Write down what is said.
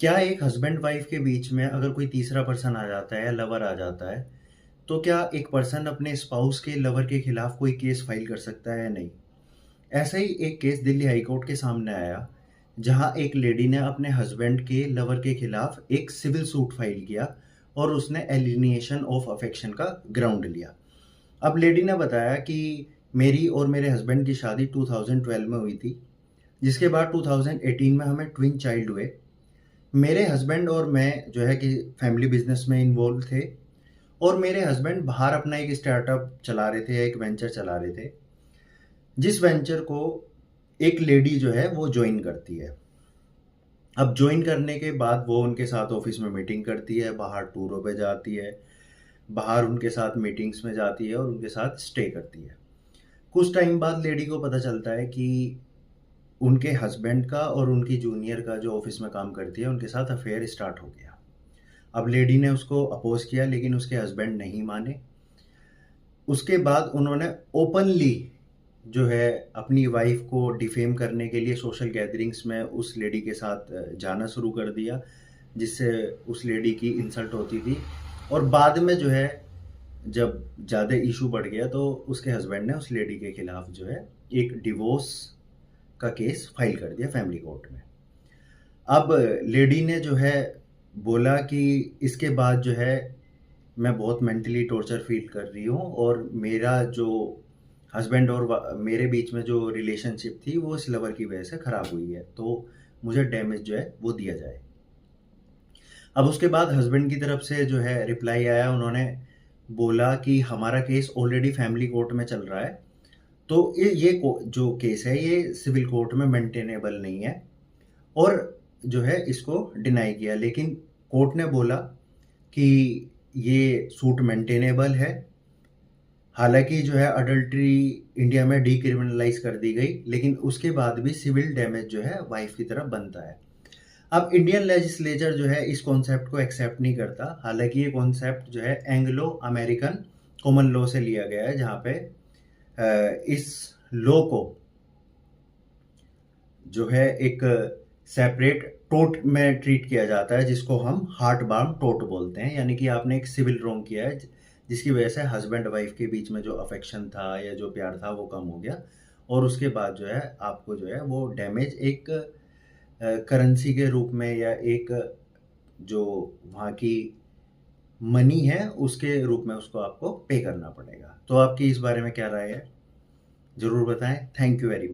क्या एक husband wife के बीच में अगर कोई तीसरा पर्सन आ जाता है या लवर आ जाता है, तो क्या एक पर्सन अपने स्पाउस के लवर के खिलाफ कोई केस फाइल कर सकता है या नहीं? ऐसा ही एक केस दिल्ली हाई कोर्ट के सामने आया, जहां एक लेडी ने अपने हस्बैंड के लवर के खिलाफ एक सिविल सूट फाइल किया और उसने एलिनिएशन ऑफ अफेक्शन का ग्राउंड लिया। अब लेडी ने बताया कि मेरी और मेरे हस्बैंड की शादी 2012 में हुई थी, जिसके बाद 2018 में हमें ट्विन चाइल्ड हुए। मेरे हस्बैंड और मैं जो है कि फैमिली बिजनेस में इन्वॉल्व थे और मेरे हस्बैंड बाहर अपना एक स्टार्टअप चला रहे थे, एक वेंचर चला रहे थे, जिस वेंचर को एक लेडी जो है वो ज्वाइन करती है। अब ज्वाइन करने के बाद वो उनके साथ ऑफिस में मीटिंग करती है, बाहर टूरों पे जाती है, बाहर उनके साथ मीटिंग्स में जाती है और उनके साथ स्टे करती है। कुछ टाइम बाद लेडी को पता चलता है कि उनके हस्बैंड का और उनकी जूनियर का जो ऑफिस में काम करती है उनके साथ अफेयर स्टार्ट हो गया। अब लेडी ने उसको अपोज किया लेकिन उसके हस्बैंड नहीं माने। उसके बाद उन्होंने ओपनली जो है अपनी वाइफ को डिफेम करने के लिए सोशल गैदरिंग्स में उस लेडी के साथ जाना शुरू कर दिया, जिससे उस लेडी की इंसल्ट होती थी। और बाद में जो है जब ज़्यादा इशू बढ़ गया तो उसके हस्बैंड ने उस लेडी के खिलाफ जो है एक डिवोर्स का केस फाइल कर दिया फैमिली कोर्ट में। अब लेडी ने जो है बोला कि इसके बाद जो है मैं बहुत मेंटली टॉर्चर फील कर रही हूँ और मेरा जो हस्बैंड और मेरे बीच में जो रिलेशनशिप थी वो इस लवर की वजह से ख़राब हुई है, तो मुझे डैमेज जो है वो दिया जाए। अब उसके बाद हस्बैंड की तरफ से जो है रिप्लाई आया, उन्होंने बोला कि हमारा केस ऑलरेडी फैमिली कोर्ट में चल रहा है, तो जो केस है ये सिविल कोर्ट में मेंटेनेबल नहीं है, और जो है इसको डिनाई किया। लेकिन कोर्ट ने बोला कि ये सूट मेंटेनेबल है। हालांकि जो है अडल्ट्री इंडिया में डीक्रिमिनलाइज कर दी गई, लेकिन उसके बाद भी सिविल डैमेज जो है वाइफ की तरफ बनता है। अब इंडियन लेजिस्लेचर जो है इस कॉन्सेप्ट को एक्सेप्ट नहीं करता। हालांकि ये कॉन्सेप्ट जो है एंग्लो अमेरिकन कॉमन लॉ से लिया गया है, जहाँ पे इस लॉ को जो है एक सेपरेट टोट में ट्रीट किया जाता है, जिसको हम हार्ट बार्म टोट बोलते हैं। यानी कि आपने एक सिविल रॉन्ग किया है जिसकी वजह से हस्बैंड वाइफ के बीच में जो अफेक्शन था या जो प्यार था वो कम हो गया, और उसके बाद जो है आपको जो है वो डैमेज एक करेंसी के रूप में या एक जो वहाँ की मनी है उसके रूप में उसको आपको पे करना पड़ेगा। तो आपकी इस बारे में क्या राय है, ज़रूर बताएं। Thank you very much.